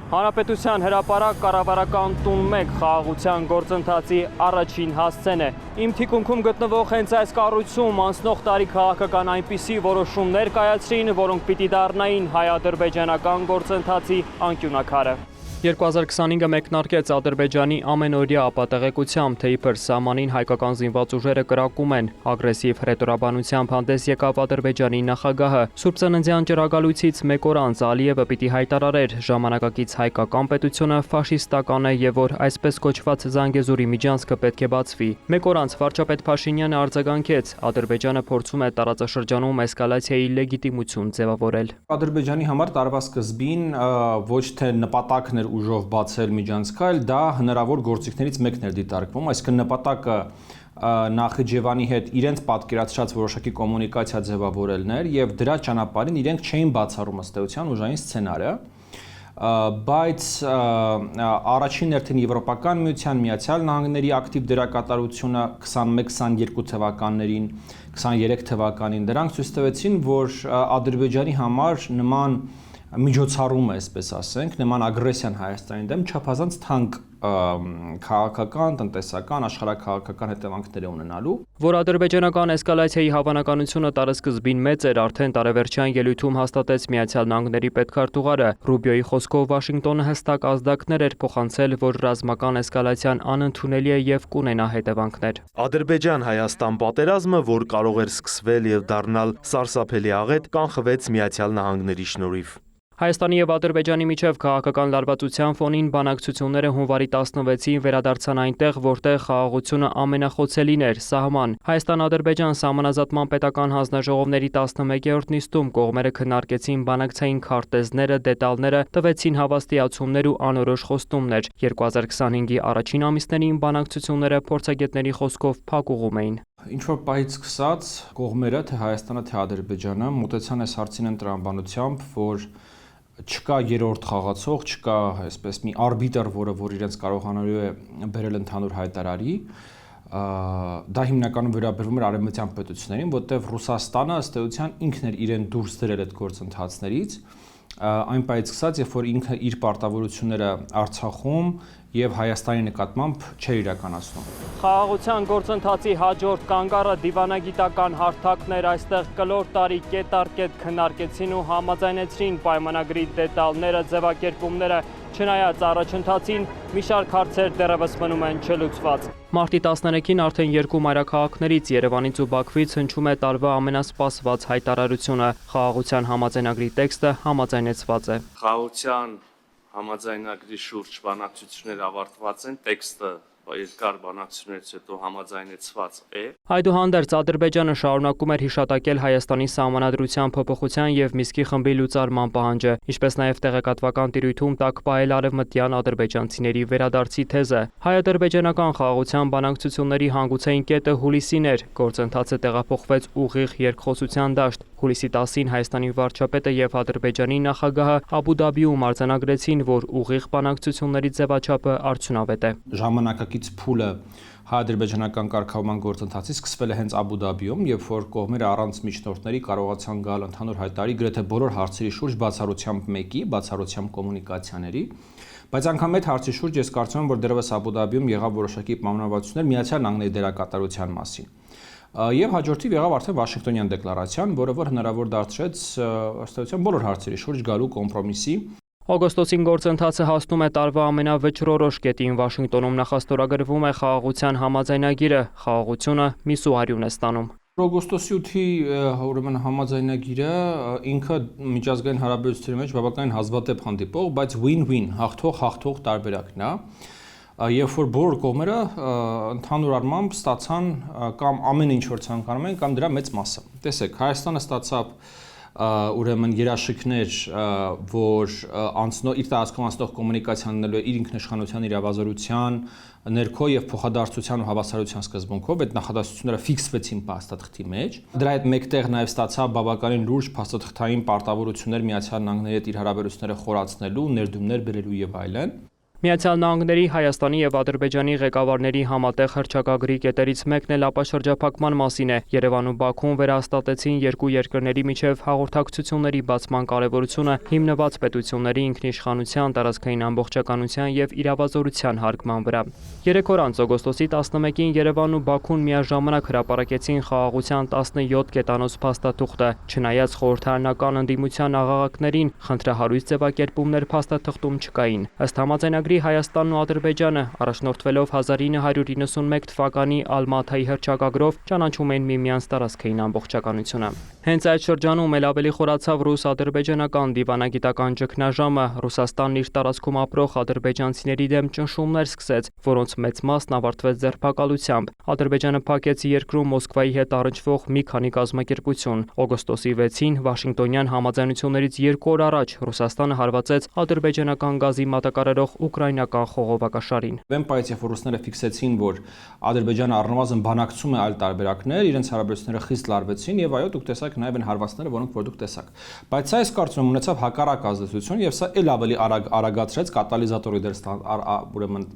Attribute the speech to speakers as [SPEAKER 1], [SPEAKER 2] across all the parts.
[SPEAKER 1] Հանրապետության հրապարակ կառավարական տուն 1 խաղաղության գործընթացի առաջին հասցեն է։ Իմ թիկունքում գտնվող հենց այս կառույցում անցնող տարի քաղաքական այնպիսի որոշումներ կայացրին, որոնք պիտի դառնային հայ-ադրբեջանական գործընթացի անկյունակարը։ 2025-ը մեկնարկեց Ադրբեջանի ամենօրյա ապատեղեկությամբ, թե իբր սահմանին հայկական զինված ուժերը կրակում են։ Ագրեսիվ հռետորաբանությամբ հանդես եկավ Ադրբեջանի նախագահը։ Սուրբ Ծննդյան ճրագալույցից մեկ օր անց Ալիևը պիտի հայտարարեր ժամանակակից հայկական պետությունը ֆաշիստական է եւ որ այսպես կոչված Զանգեզուրի միջանցքը պետք է բացվի։ Մեկ օր անց վարչապետ Փաշինյանը արձագանքեց. Ադրբեջանը փորձում է տարածաշրջանում էսկալացիայի լեգիտիմություն ձևավորել։
[SPEAKER 2] Ադրբեջանի համար տարվա սկզբին ոչ թե նպատակն ուժով բացել միջանցքը, այլ դա հնարավոր գործիքներից մեկն էր դիտարկվում, այսինքն նպատակը Նախիջևանի հետ իրենց պատկերացրած որոշակի կոմունիկացիա ձևավորելն էր եւ դրա ճանապարհին իրենք չէին բացառում ըստ էության ուժային սցենարը, բայց առաջին հերթին Եվրոպական միության, Միացյալ Նահանգների ակտիվ դերակատարությունը 21-22 թվականներին, 23 թվականին դրանք ցույց տվեցին, որ Ադրբեջանի համար նման միջոցառում է, այսպես ասենք, նման ագրեսիան Հայաստանի դեմ չափազանց թանկ քաղաքական, տնտեսական, աշխարհաքաղաքական հետևանքներ է ունենալու։
[SPEAKER 1] Որ ադրբեջանական էսկալացիայի հավանականությունը տարեսկզբին մեծ էր, արդեն տարեվերջյան ելույթում հաստատեց Միացյալ Նահանգների պետքարտուղարը։ Ռուբիոյի խոսքով Վաշինգտոնը հստակ ազդակներ էր փոխանցել, որ ռազմական էսկալացիան անընդունելի է եւ կունենա հետևանքներ։
[SPEAKER 3] Ադրբեջան-Հայաստան պատերազմը, որ կարող էր սկսվել եւ դառնալ սարսափելի աղետ, կանխվեց Միացյալ Նահանգների շնորհիվ։
[SPEAKER 1] Հայաստանի եւ Ադրբեջանի միջև քաղաքական լարվածության ֆոնին բանակցությունները հունվարի 16-ին վերադարձան այնտեղ, որտեղ խաղաղությունը ամենախոցելին էր՝ սահման։ Հայաստան-Ադրբեջան սահմանազատման պետական հանձնաժողովների 11-րդ նիստում կողմերը քննարկեցին բանակցային քարտեզները, դետալները, տվեցին հավաստիացումներ ու անորոշ խոստումներ։ 2025-ի առաջին ամիսներին բանակցությունները փորձագետների խոսքով փակուղում էին։
[SPEAKER 2] Ինչ-որ պահից սկսած կողմերը, թե Հայաստանը, թե Ադրբեջանը մոտեցան այս հարցին այն տրամաբանությամբ, որ չկա երրորդ խաղացող, չկա այսպես մի արբիտր, որ իրենց կարողանալու է բերել ընդհանուր հայտարարի, դա հիմնականում վերաբերվում էր արևմտյան պետություններին, որտեղ Ռուսաստանը ըստ էության ինքն էր իրեն դուրս դրել այդ գործընթացներից, այն պահից սկսած, երբ որ ինքը իր պարտավորությունները Արցախում եւ Հայաստանի նկատմամբ չէր իրականացնում։
[SPEAKER 1] Խաղաղության գործընթացի հաջորդ կանգառը դիվանագիտական հարթակն էր, այստեղ կլոր տարի կետ առ կետ քննարկեցին ու համաձայնեցրին պայմանագրի դետալները, ձևակերպումները, չնայած առաջընթացին մի շարք հարցեր դեռևս մնում են չլուծված։ Մարտի 13-ին արդեն երկու մայրաքաղաքներից Երևանից ու Բաքվից հնչում է տարվա ամենասպասված հայտարարությունը։ Խաղաղության համաձայնագրի տեքստը համաձայնեցված է։
[SPEAKER 4] Խաղաղության համաձայնագրի շուրջ բանակցությունները ավարտված են, տեքստը երկար բանակցություններից հետո համաձայնեցված է։
[SPEAKER 1] Այդուհանդերձ Ադրբեջանը շարունակում էր հիշատակել Հայաստանի սահմանադրության փոփոխության եւ Միսկի խմբի լուծարման պահանջը, ինչպես նաեւ տեղեկատվական տիրույթում տակ պահել արևմտյան ադրբեջանցիների վերադարձի թեզը։ Հայ-ադրբեջանական խաղաղության բանակցությունների հանգուցային կետը հուլիսին էր, գործընթացը տեղափոխվեց ուղիղ երկխոսության դաշտ։ Հուլիսի 10-ին Հայաստանի վարչապետը եւ Ադրբեջանի նախագահը Աբու Դաբիում արձանագրեցին, որ ուղիղ բանակցությունների ձևաչափը արդյունավետ է։
[SPEAKER 2] Ժամանակակից փուլը հայ-ադրբեջանական կարգավորման գործընթացի սկսվել է հենց Աբու Դաբիում, երբ որ կողմերը առանց միջնորդների կարողացան գալ ընդհանուր հայտարարի գրեթե բոլոր հարցերի շուրջ բացառությամբ մեկի, բացառությամբ կոմունիկացիաների, բայց անգամ այդ հարցի շուրջ ես կարծում եմ, որ դեռևս Աբու Դաբիում եղավ որոշակի պայմանավորվածություններ Միացյալ Նահանգների դերակատարության մասին։ Եվ հաջորդիվ եղավ արդեն Վաշինգտոնյան դեկլարացիան, որը որ հնարավոր դարձրեց ըստ էության բոլոր հարցերի շուրջ գալու կոմպրոմիսի։
[SPEAKER 1] Օգոստոսին գործընթացը հասնում է տարվա ամենավճռորոշ կետին։ Վաշինգտոնում նախաստորագրվում է խաղաղության համաձայնագիրը, խաղաղությունը միսուարյուն է ստանում։
[SPEAKER 2] Օգոստոսի 8-ի ուրեմն համաձայնագիրը ինքը միջազգային հարաբերությունների մեջ բավականին հազվադեպ հանդիպող, բայց win-win, հաղթող տարբերակն է։ Երբ որ բոլոր կողմերը ընդհանուր առմամբ ստացան կամ ամեն ինչ որ ցանկանում են կամ դրա մեծ մասը։ Տեսեք, Հայաստանը ստացավ ուրեմն երաշխիքներ, որ իր տարածքում անցնող կոմունիկացիան ունելու է իր ինքնիշխանության, իրավազորության, ներքո եւ փոխադարձության ու հավասարության սկզբունքով, այդ նախադասությունները ֆիքսվեցին փաստաթղթի մեջ։ Դրա հետ մեկտեղ նաեւ ստացավ բավականին լուրջ փաստաթղթային պարտավորություններ Միացյալ Նահանգների հետ իր հարաբերությունները խորացնելու, ներդրումներ բերելու եւ այլն։
[SPEAKER 1] Միացյալ Նահանգների, Հայաստանի եւ Ադրբեջանի ղեկավարների համատեղ հռչակագրի կետերից մեկն էլ ապաշրջափակման մասին է։ Երևանում Բաքուն վերահաստատեցին երկու երկրների միջև հաղորդակցությունների բացման կարևորությունը հիմնված պետությունների ինքնիշխանության, տարածքային ամբողջականության եւ իրավազորության հարգման վրա։ 3 օր անց օգոստոսի 11-ին Երևանն ու Բաքուն միաժամանակ հրապարակեցին խաղաղության 17 կետանոց փաստաթուղթը։ Չնայած խորհրդարանական ընդդիմության աղաղակներին, խնդրահարույց ձևակերպումներ փաստաթղթում չկային։ Ըստ համաձայնագրի Հայաստանն ու Ադրբեջանը, առաջնորդվելով 1991 թվականի Ալմաթայի հռչակագրով, ճանաչում են միմյանց տարածքային ամբողջականությունը։ Հենց այդ շրջանում էլ ավելի խորացավ ռուս-ադրբեջանական դիվանագիտական ճգնաժամը։ Ռուսաստանն իր տարածքում ապրող ադրբեջանցիների դեմ ճնշումներ սկսեց, որոնց մեծ մասն ավարտվեց ձերբակալությամբ։ Ադրբեջանը փակեց երկրում Մոսկվայի հետ առնչվող մի քանի կազմակերպություն։ Օգոստոսի 6-ին Վաշինգտոնյան համաձայնություններից 2 օր առաջ Ռուսաստանը հարվածեց ադրբեջանական գազի մատակարարող ուկրաինական խողովակաշարին։
[SPEAKER 2] Բայց երբ ռուսները ֆիքսեցին, որ Ադրբեջանը առնվազն բանակցում է այլ տարբերակներ, իրենց հարաբերությունները խիստ լարվեցին եւ այո, դուք տեսաք նաեւ այն հարվածները, որոնք որ դուք տեսաք։ Բայց սա ես կարծում եմ ունեցավ հակառակ ազդեցություն եւ սա ել ավելի արագացրեց կատալիզատորի դեր ուրեմն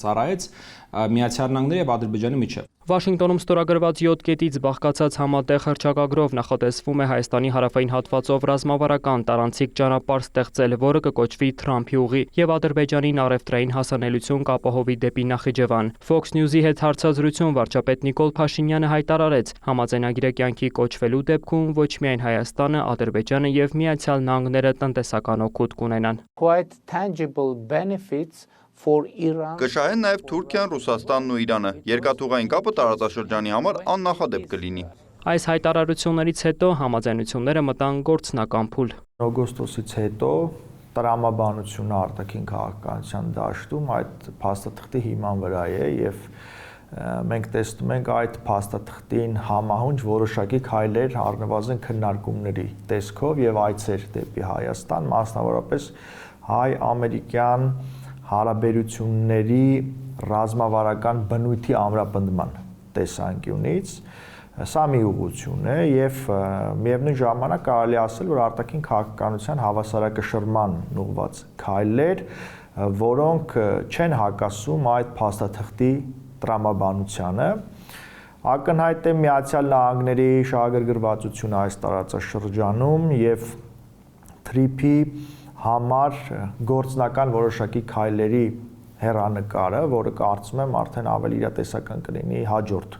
[SPEAKER 2] ծառայեց Միացյալ Նահանգների եւ Ադրբեջանի միջեւ։
[SPEAKER 1] Վաշինգտոնում ստորագրված 7 կետից բաղկացած համատեղ հռչակագրով նախատեսվում է Հայաստանի հարավային հատվածով ռազմավարական տարանցիկ ճանապարհ ստեղծել, որը կկոչվի Թրամփի ուղի եւ Ադրբեջանին առևտրային հասանելիություն կապահովի դեպի Նախիջևան։ Fox News-ի հետ հարցազրույցում վարչապետ Նիկոլ Փաշինյանը հայտարարեց, համաձայնագիրը կյանքի կոչվելու դեպքում ոչ միայն Հայաստանը, Ադրբեջանը եւ Միացյալ Նահանգները տնտեսական օգուտ կունենան։
[SPEAKER 5] Quite tangible benefits for Iran.
[SPEAKER 6] Կշահեն նաև Թուրքիան, Ռուսաստանն ու Իրանը։ Երկաթուղային կապը տարածաշրջանի համար աննախադեպ կլինի։
[SPEAKER 1] Այս հայտարարություններից հետո համաձայնությունները մտան գործնական փուլ։
[SPEAKER 7] Օգոստոսից հետո տրամաբանությունը արտաքին քաղաքականության դաշտում այդ փաստաթղթի հիման վրա է եւ մենք տեսնում ենք այդ փաստաթղթին համահունչ որոշակի քայլեր առնվազն քննարկումների տեսքով եւ այցեր դեպի Հայաստան, մասնավորապես հայ-ամերիկյան հարաբերությունների ռազմավարական բնույթի ամրապնդման տեսանկյունից սա մի ուղղություն է եւ միևնույն ժամանակ կարելի ասել, որ արտաքին քաղաքականության հավասարակշռման ուղղված քայլեր, որոնք չեն հակասում այդ փաստաթղթի տրամաբանությանը, ակնհայտ է Միացյալ Նահանգների շահագրգռվածությունը այս տարածաշրջանում եւ թրիփի համար գործնական որոշակի քայլերի հեռանկարը, որը կարծում եմ արդեն ավելի իրատեսական կլինի հաջորդ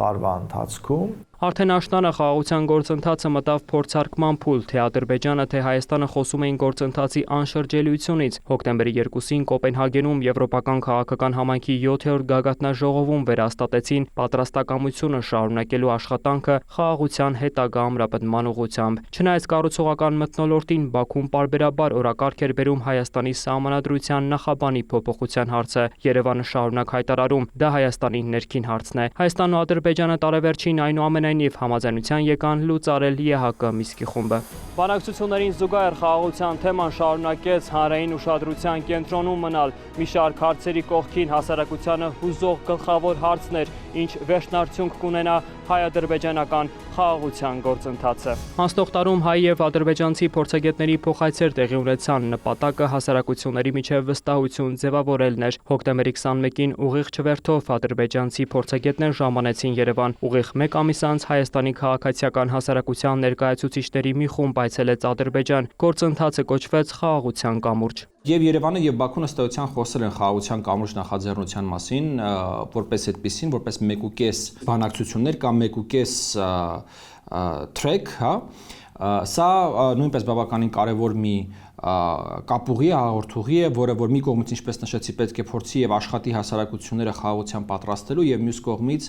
[SPEAKER 7] տարվա ընթացքում։
[SPEAKER 1] Արդեն աշնանը խաղաղության գործընթացը մտավ փորձարկման փուլ, թե Ադրբեջանը, թե Հայաստանը խոսում էին գործընթացի անշրջելիությունից։ Հոկտեմբերի 2-ին Կոպենհագենում Եվրոպական քաղաքական համայնքի 7-րդ գագաթնաժողովում վերահաստատեցին պատրաստակամությունը շարունակելու աշխատանքը խաղաղության հետագա ամրապնդման ուղղությամբ։ Չնայած կառուցողական մթնոլորտին Բաքուն պարբերաբար օրակարգ էր բերում Հայաստանի սահմանադրության նախաբանի փոփոխության հարցը, Երևանը շարունակ հայտարարում, դա Հայաստանի ներքին հարցն է։ Հայաստանն ու Ադրբեջանը տարեվերջին այնուամենայնիվ համաձայնության եկան լուծարել ԵՀԿ Միսկի խումբը։ Բանակցություններին զուգահեռ խաղաղության թեման շարունակեց հանրային ուշադրության կենտրոնում մնալ։ Մի շարք հարցերի կողքին հասարակությանը հուզող գլխավոր հարցն էր, ինչ վերջնարդյունք կունենա հայ-ադրբեջանական խաղաղության գործընթացը։ Անցնող տարում հայ եւ ադրբեջանցի փորձագետների փոխայցեր տեղի ունեցան, նպատակը հասարակությունների միջև վստահություն ձևավորելն էր։ Հոկտեմբերի 21-ին ուղիղ չվերթով ադրբեջանցի փորձագետներ ժամանեցին Երևան։ Ուղիղ 1 ամիս անց Հայաստանի քաղաքացիական հասարակության ներկայացուցիչների մի խումբ այցելեց Ադրբեջան։ Գործընթացը կոչվեց խաղաղության կամուրջ։
[SPEAKER 2] Եվ Երևանը եւ Բաքուն ըստ էության խոսել են խաղաղության կամուրջ նախաձեռնության մասին, որպես այդպեսին, որպես 1.5 բանակցություններ կամ 1.5 track, հա, սա նույնպես բավականին կարևոր մի կապուղի է, հաղորդուղի է, որը որ մի կողմից ինչպես նշեցի պետք է փորձի եւ աշխատի հասարակությունները խաղաղության պատրաստելու եւ մյուս կողմից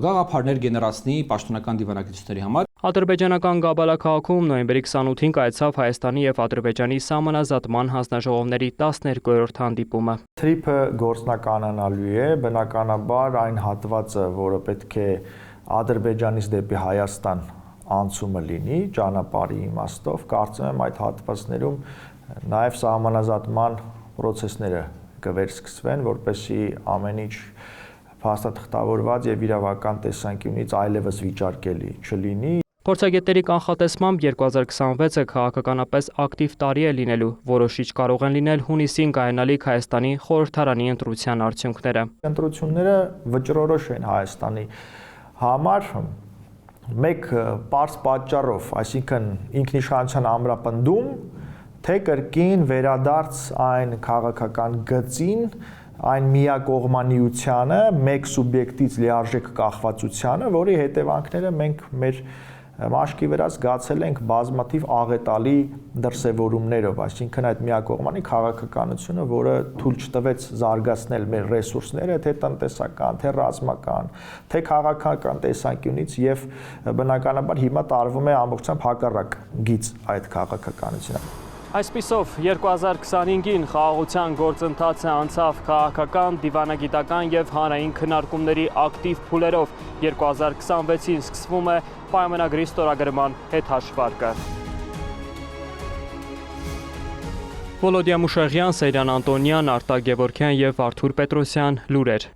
[SPEAKER 2] գաղափարներ գեներացնի պաշտոնական դիվանագիտությունների համար։
[SPEAKER 1] Ադրբեջանական Գաբալա քաղաքում նոյեմբերի 28-ին կայացավ Հայաստանի եւ Ադրբեջանի սահմանազատման հանձնաժողովների 12-րդ հանդիպումը։
[SPEAKER 7] Թրիփը գործնականանալու է, բնականաբար այն հատվածը, որը պետք է Ադրբեջանից դեպի Հայաստան անցումը լինի ճանապարհի իմաստով, կարծում եմ այդ հատվածներում նաև սահմանազատման process-ները կվերսկսվեն, որպեսզի ամեն ինչ փաստաթղթավորված եւ իրավական տեսանկյունից այլևս վիճարկելի չլինի։
[SPEAKER 1] Փորձագետների կանխատեսմամբ 2026-ը քաղաքականապես ակտիվ տարի է լինելու, որոշիչ կարող են լինել հունիսին կայանալիք Հայաստանի խորհրդարանի ընտրության արդյունքները։
[SPEAKER 7] Ընտրությունները վճռորոշ են Հայաստանի համար մեկ պարզ պատճառով, այսինքն ինքնիշխանության ամրապնդում, թե կրկին վերադարձ այն քաղաքական գծին, այն միակողմանիությանը, մեկ սուբյեկտից լիարժեք կախվածությանը, որի հետևանքները մենք մեր մաշկի վրա զգացել ենք բազմաթիվ աղետալի դրսևորումներով, այսինքն այդ միակողմանի քաղաքականությունը, որը թույլ չտվեց զարգացնել մեր ռեսուրսները, թե տնտեսական, թե ռազմական, թե քաղաքական տեսանկյունից եւ բնականաբար հիմա տարվում է ամբողջությամբ հակառակ գիծ այդ քաղաքականությունը։
[SPEAKER 1] Այսպիսով 2025-ին խաղաղության գործընթացը անցավ քաղաքական, դիվանագիտական եւ հանրային քննարկումների ակտիվ փուլերով։ 2026-ին սկսվում է պայմանագրի ստորագրման հետհաշվարկը։ Վոլոդիա Մուշեղյան, Սեյրան Անտոնյան, Արտակ Գևորգյան եւ Արթուր Պետրոսյան, լուրեր։